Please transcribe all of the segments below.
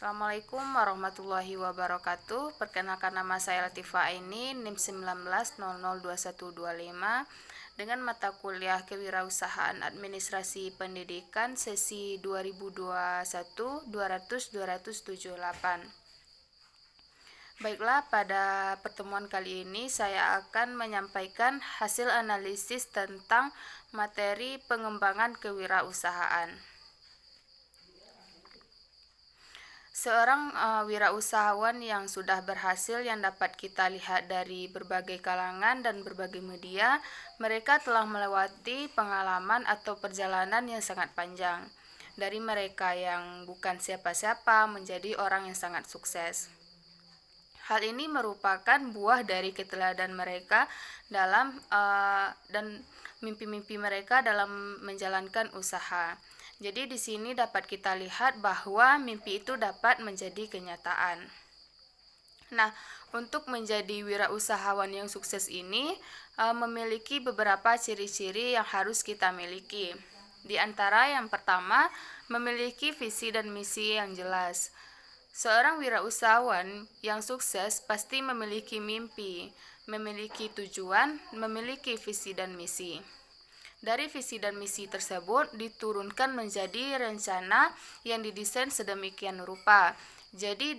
Assalamualaikum warahmatullahi wabarakatuh. Perkenalkan, nama saya Latifah Aini, NIM 19002125 dengan mata kuliah Kewirausahaan Administrasi Pendidikan sesi 2021-200-278. Baiklah, pada pertemuan kali ini saya akan menyampaikan hasil analisis tentang materi pengembangan kewirausahaan. Seorang wirausahawan yang sudah berhasil yang dapat kita lihat dari berbagai kalangan dan berbagai media, mereka telah melewati pengalaman atau perjalanan yang sangat panjang. Dari mereka yang bukan siapa-siapa menjadi orang yang sangat sukses. Hal ini merupakan buah dari keteladanan mereka dan mimpi-mimpi mereka dalam menjalankan usaha. Jadi di sini dapat kita lihat bahwa mimpi itu dapat menjadi kenyataan. Nah, untuk menjadi wirausahawan yang sukses ini memiliki beberapa ciri-ciri yang harus kita miliki. Di antara yang pertama, memiliki visi dan misi yang jelas. Seorang wirausahawan yang sukses pasti memiliki mimpi, memiliki tujuan, memiliki visi dan misi. Dari visi dan misi tersebut diturunkan menjadi rencana yang didesain sedemikian rupa. Jadi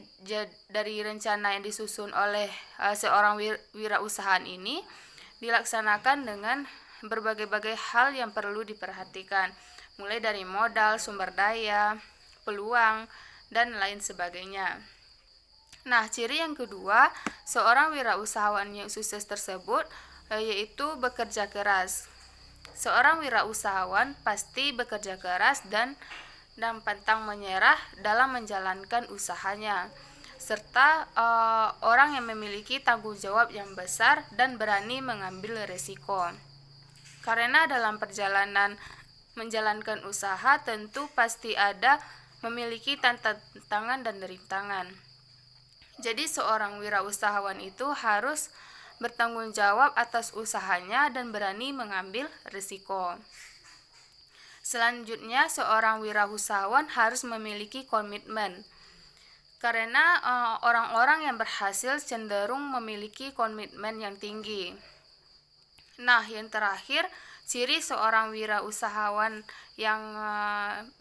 dari rencana yang disusun oleh seorang wirausahaan ini dilaksanakan dengan berbagai-bagai hal yang perlu diperhatikan, mulai dari modal, sumber daya, peluang, dan lain sebagainya. Nah, ciri yang kedua, seorang wirausahawan yang sukses tersebut yaitu bekerja keras. Seorang wirausahawan pasti bekerja keras dan pantang menyerah dalam menjalankan usahanya, serta orang yang memiliki tanggung jawab yang besar dan berani mengambil resiko. Karena dalam perjalanan menjalankan usaha tentu pasti ada memiliki tantangan dan rintangan. Jadi seorang wirausahawan itu harus bertanggung jawab atas usahanya dan berani mengambil risiko. Selanjutnya, seorang wirausahawan harus memiliki komitmen. Karena orang-orang yang berhasil cenderung memiliki komitmen yang tinggi. Nah, yang terakhir, ciri seorang wirausahawan yang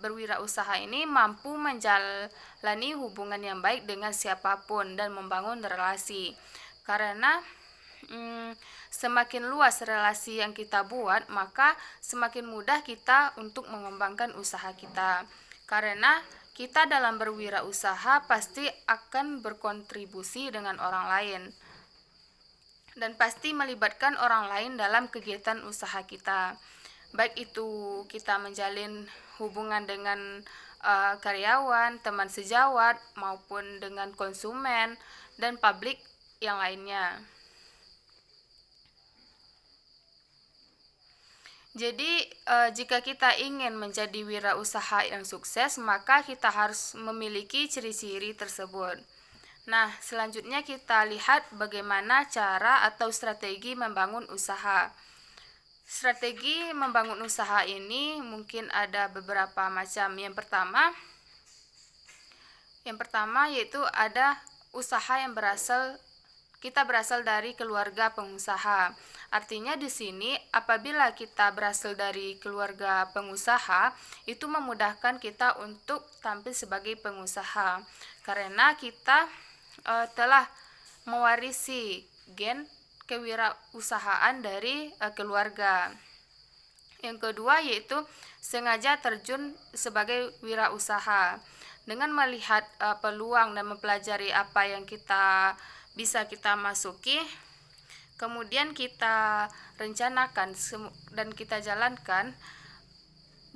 berwirausaha ini mampu menjalani hubungan yang baik dengan siapapun dan membangun relasi. Karena semakin luas relasi yang kita buat, maka semakin mudah kita untuk mengembangkan usaha kita. Karena kita dalam berwirausaha pasti akan berkontribusi dengan orang lain dan pasti melibatkan orang lain dalam kegiatan usaha kita. Baik itu kita menjalin hubungan dengan karyawan, teman sejawat, maupun dengan konsumen dan publik yang lainnya. Jadi jika kita ingin menjadi wirausaha yang sukses, maka kita harus memiliki ciri-ciri tersebut. Nah, selanjutnya kita lihat bagaimana cara atau strategi membangun usaha. Strategi membangun usaha ini mungkin ada beberapa macam. Yang pertama yaitu ada usaha yang kita berasal dari keluarga pengusaha. Artinya di sini apabila kita berasal dari keluarga pengusaha, itu memudahkan kita untuk tampil sebagai pengusaha karena kita telah mewarisi gen kewirausahaan dari keluarga. Yang kedua yaitu sengaja terjun sebagai wirausaha. Dengan melihat peluang dan mempelajari apa yang bisa kita masuki, kemudian kita rencanakan dan kita jalankan,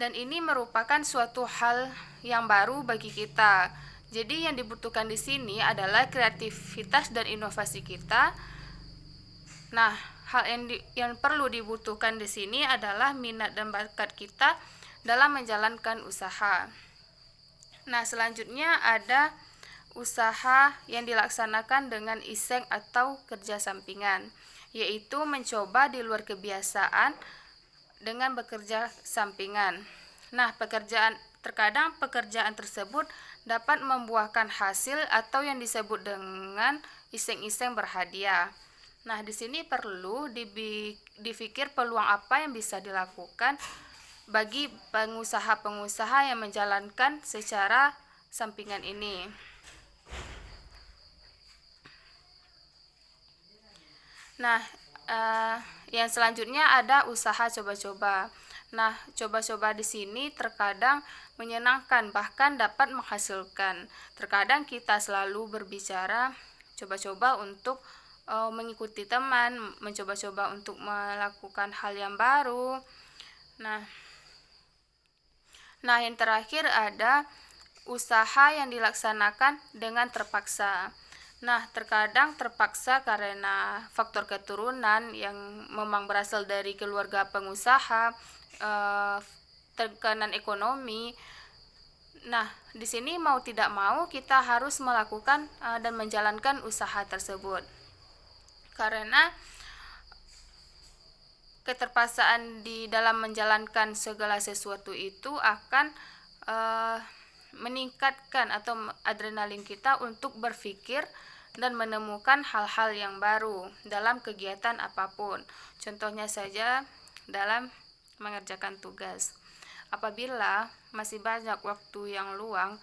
dan ini merupakan suatu hal yang baru bagi kita. Jadi yang dibutuhkan di sini adalah kreativitas dan inovasi kita. Nah, hal yang perlu dibutuhkan di sini adalah minat dan bakat kita dalam menjalankan usaha. Nah, selanjutnya ada usaha yang dilaksanakan dengan iseng atau kerja sampingan, yaitu mencoba di luar kebiasaan dengan bekerja sampingan. Nah, terkadang pekerjaan tersebut dapat membuahkan hasil atau yang disebut dengan iseng-iseng berhadiah. Nah, di sini perlu dipikir peluang apa yang bisa dilakukan bagi pengusaha-pengusaha yang menjalankan secara sampingan ini. Nah, yang selanjutnya ada usaha coba-coba. Nah, coba-coba di sini terkadang menyenangkan, bahkan dapat menghasilkan. Terkadang kita selalu berbicara coba-coba untuk mengikuti teman, mencoba-coba untuk melakukan hal yang baru. Nah, yang terakhir ada usaha yang dilaksanakan dengan terpaksa. Nah, terkadang terpaksa karena faktor keturunan yang memang berasal dari keluarga pengusaha, tekanan ekonomi. Nah, di sini mau tidak mau kita harus melakukan dan menjalankan usaha tersebut. Karena keterpaksaan di dalam menjalankan segala sesuatu itu akan meningkatkan atau adrenalin kita untuk berpikir dan menemukan hal-hal yang baru dalam kegiatan apapun. Contohnya saja dalam mengerjakan tugas. Apabila masih banyak waktu yang luang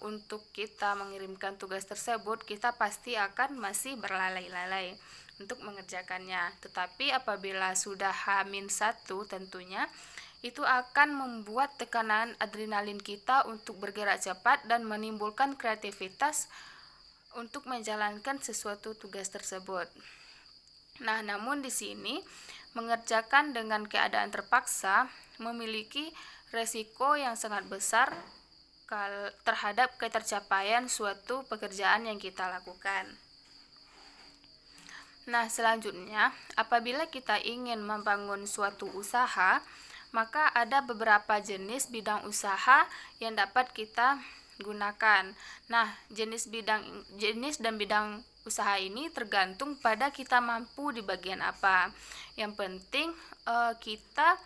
untuk kita mengirimkan tugas tersebut, kita pasti akan masih berlalai-lalai untuk mengerjakannya. Tetapi apabila sudah H-1 tentunya, itu akan membuat tekanan adrenalin kita untuk bergerak cepat dan menimbulkan kreativitas untuk menjalankan sesuatu tugas tersebut. Nah, namun di sini mengerjakan dengan keadaan terpaksa memiliki resiko yang sangat besar terhadap ketercapaian suatu pekerjaan yang kita lakukan. Nah, selanjutnya, apabila kita ingin membangun suatu usaha, maka ada beberapa jenis bidang usaha yang dapat kita gunakan. Nah, jenis dan bidang usaha ini tergantung pada kita mampu di bagian apa. Yang penting kita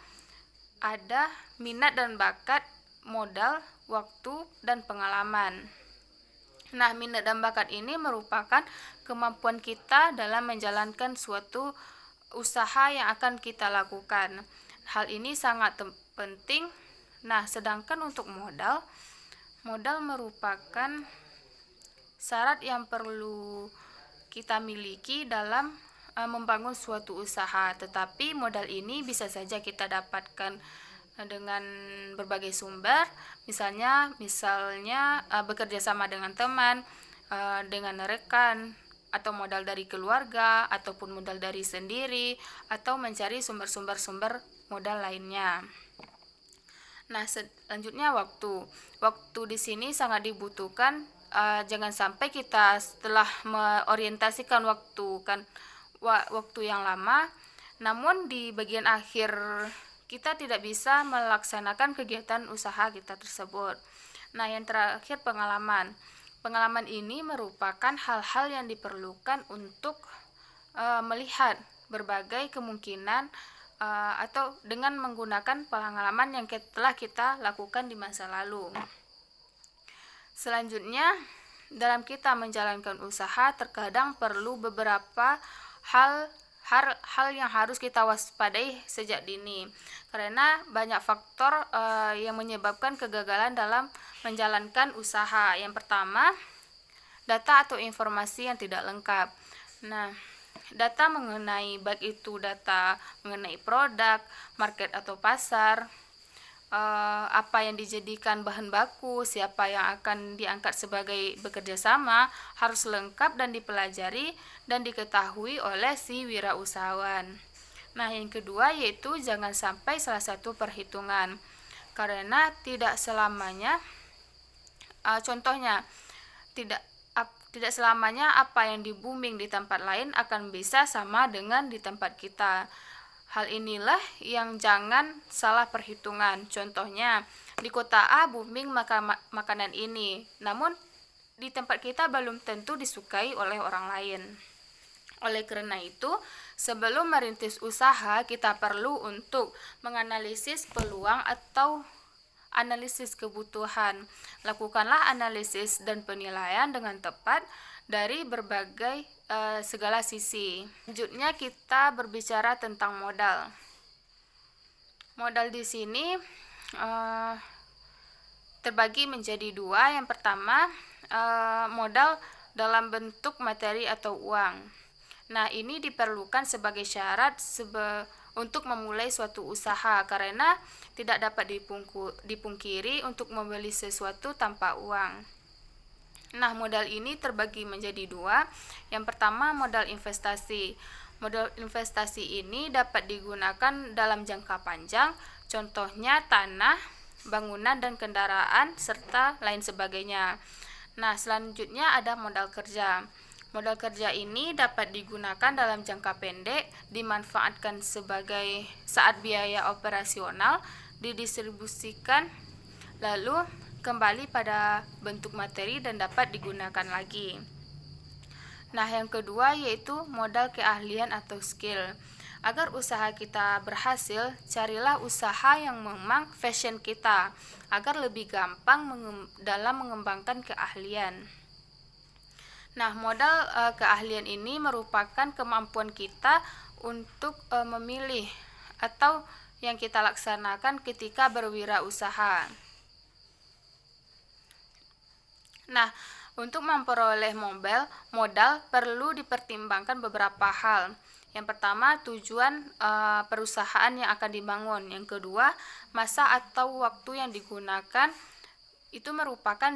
ada minat dan bakat, modal, waktu, dan pengalaman. Nah, minat dan bakat ini merupakan kemampuan kita dalam menjalankan suatu usaha yang akan kita lakukan. Hal ini sangat penting. Nah, sedangkan untuk modal merupakan syarat yang perlu kita miliki dalam membangun suatu usaha. Tetapi modal ini bisa saja kita dapatkan dengan berbagai sumber, misalnya bekerja sama dengan teman, dengan rekan, atau modal dari keluarga, ataupun modal dari sendiri, atau mencari sumber-sumber modal lainnya. Nah, selanjutnya waktu di sini sangat dibutuhkan. Jangan sampai kita setelah mengorientasikan waktu yang lama, namun di bagian akhir kita tidak bisa melaksanakan kegiatan usaha kita tersebut. Nah, yang terakhir pengalaman. Pengalaman ini merupakan hal-hal yang diperlukan untuk melihat berbagai kemungkinan atau dengan menggunakan pengalaman yang telah kita lakukan di masa lalu. Selanjutnya, dalam kita menjalankan usaha terkadang perlu beberapa hal yang harus kita waspadai sejak dini, karena banyak faktor yang menyebabkan kegagalan dalam menjalankan usaha. Yang pertama, data atau informasi yang tidak lengkap. Nah, data mengenai baik itu data mengenai produk, market atau pasar, apa yang dijadikan bahan baku, siapa yang akan diangkat sebagai bekerja sama, harus lengkap dan dipelajari dan diketahui oleh si wirausahawan. Nah, yang kedua yaitu jangan sampai salah satu perhitungan, karena tidak selamanya contohnya tidak selamanya apa yang di booming di tempat lain akan bisa sama dengan di tempat kita. Hal inilah yang jangan salah perhitungan. Contohnya, di kota A booming makanan ini, namun di tempat kita belum tentu disukai oleh orang lain. Oleh karena itu, sebelum merintis usaha, kita perlu untuk menganalisis peluang atau analisis kebutuhan. Lakukanlah analisis dan penilaian dengan tepat dari berbagai segala sisi. Selanjutnya kita berbicara tentang modal. Modal di sini terbagi menjadi dua. Yang pertama, modal dalam bentuk materi atau uang. Nah, ini diperlukan sebagai syarat untuk memulai suatu usaha karena tidak dapat dipungkiri untuk membeli sesuatu tanpa uang. Nah, modal ini terbagi menjadi dua. Yang pertama, modal investasi. Modal investasi ini dapat digunakan dalam jangka panjang, contohnya tanah, bangunan, dan kendaraan, serta lain sebagainya. Nah, selanjutnya ada modal kerja. Modal kerja ini dapat digunakan dalam jangka pendek, dimanfaatkan sebagai saat biaya operasional didistribusikan, lalu kembali pada bentuk materi dan dapat digunakan lagi. Nah, yang kedua yaitu modal keahlian atau skill. Agar usaha kita berhasil, carilah usaha yang memang passion kita, agar lebih gampang dalam mengembangkan keahlian. Nah, modal keahlian ini merupakan kemampuan kita untuk memilih atau yang kita laksanakan ketika berwirausaha. Nah, untuk memperoleh modal perlu dipertimbangkan beberapa hal. Yang pertama, tujuan perusahaan yang akan dibangun. Yang kedua, masa atau waktu yang digunakan. Itu merupakan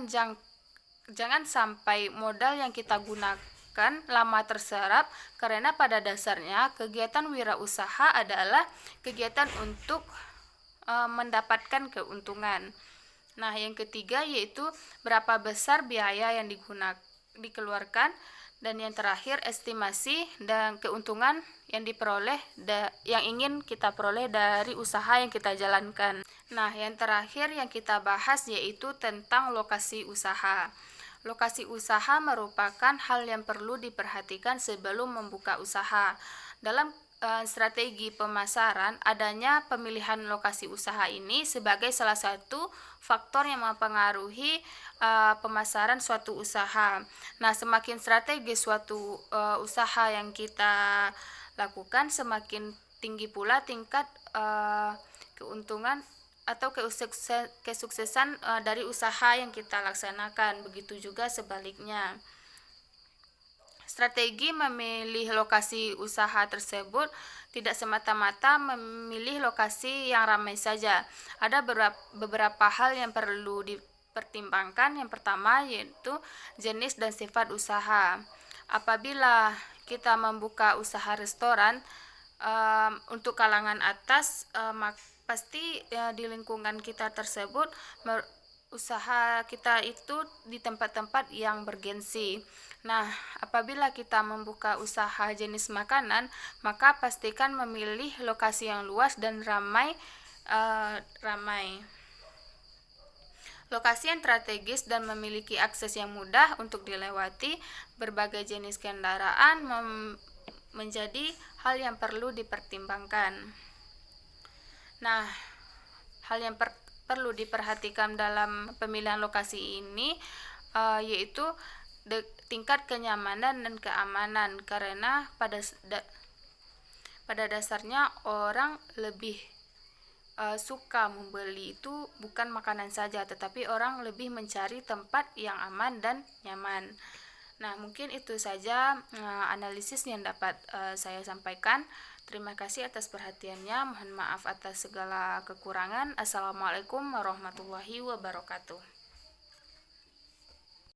jangan sampai modal yang kita gunakan lama terserap, karena pada dasarnya kegiatan wirausaha adalah kegiatan untuk mendapatkan keuntungan. Nah, yang ketiga yaitu berapa besar biaya yang dikeluarkan. Dan yang terakhir, estimasi dan keuntungan yang yang ingin kita peroleh dari usaha yang kita jalankan. Nah, yang terakhir yang kita bahas yaitu tentang lokasi usaha. Lokasi usaha merupakan hal yang perlu diperhatikan sebelum membuka usaha. Dalam strategi pemasaran, adanya pemilihan lokasi usaha ini sebagai salah satu faktor yang mempengaruhi pemasaran suatu usaha. Nah, semakin strategis suatu usaha yang kita lakukan, semakin tinggi pula tingkat keuntungan atau kesuksesan dari usaha yang kita laksanakan. Begitu juga sebaliknya. Strategi memilih lokasi usaha tersebut tidak semata-mata memilih lokasi yang ramai saja. Ada beberapa hal yang perlu dipertimbangkan. Yang pertama yaitu jenis dan sifat usaha. Apabila kita membuka usaha restoran untuk kalangan atas, pasti di lingkungan kita tersebut usaha kita itu di tempat-tempat yang bergensi. Nah, apabila kita membuka usaha jenis makanan, maka pastikan memilih lokasi yang luas dan ramai. Lokasi yang strategis dan memiliki akses yang mudah untuk dilewati berbagai jenis kendaraan menjadi hal yang perlu dipertimbangkan. Nah, hal yang perlu diperhatikan dalam pemilihan lokasi ini yaitu tingkat kenyamanan dan keamanan, karena pada dasarnya orang lebih suka membeli itu bukan makanan saja, tetapi orang lebih mencari tempat yang aman dan nyaman. Nah, mungkin itu saja analisis yang dapat saya sampaikan. Terima kasih atas perhatiannya. Mohon maaf atas segala kekurangan. Assalamualaikum warahmatullahi wabarakatuh.